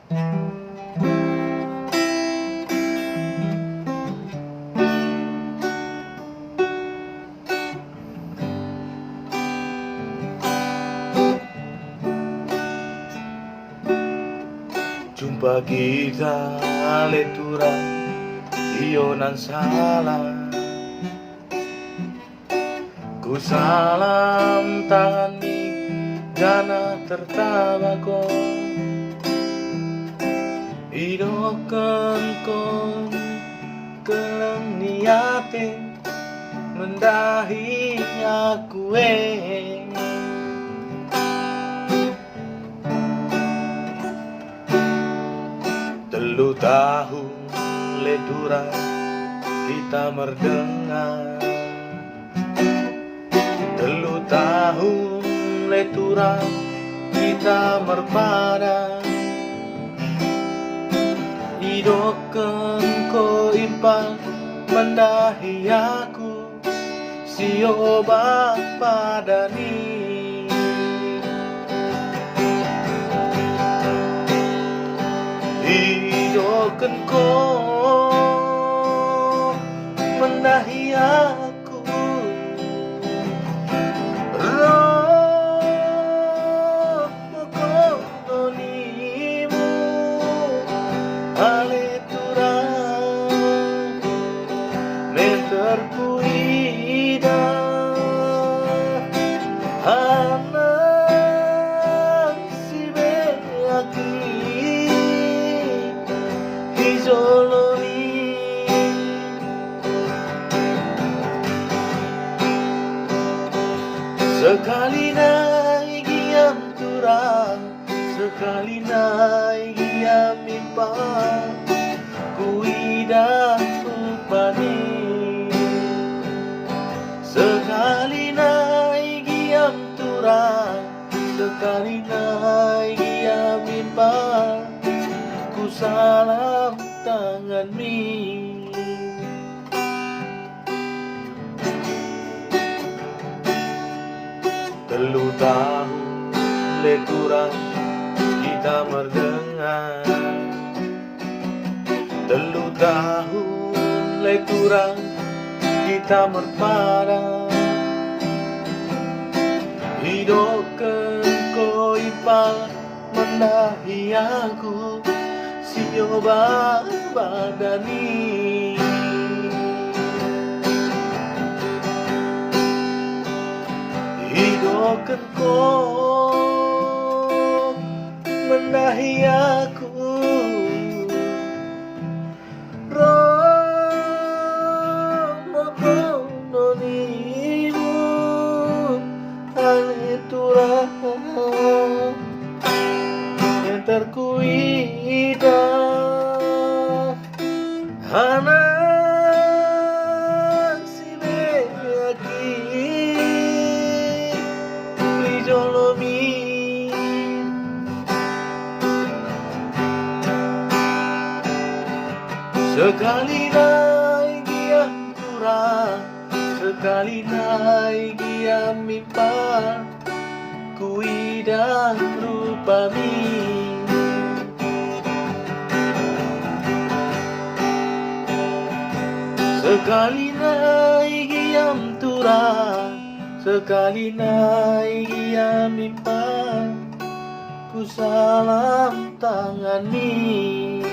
Jumpa kita letura ionan salah. Ku salam tangan ni jana tertabako idoken kon keleng niate mendahi aku telu tahun ledura kita merdengar, telu tahun ledura kita merpada idoken ko impan mendahi aku sio padani idoken ko mendahi aku roh kononimu aleturang meterku ida anak si beaki hijoloni sekali naik giam turang, sekali naik giam mimpan, ku idah rupani. Sekali naik giam turang, sekali naik giam mimpan, ku salam tangan mi. Telu tahun lekurang kita merdengar, telu tahun lekurang kita merpada hidoken ko ipal mendahi aku sio badani hidoken ko mendahi aku romo kononimu aleturah yang terkuidah anak si beaki jolomi sekali naik giam turang, sekali naik giam mimpan, ku idah rupami. Sekali naik giam turang, sekali naik giam mimpan, ku salam tangan ni.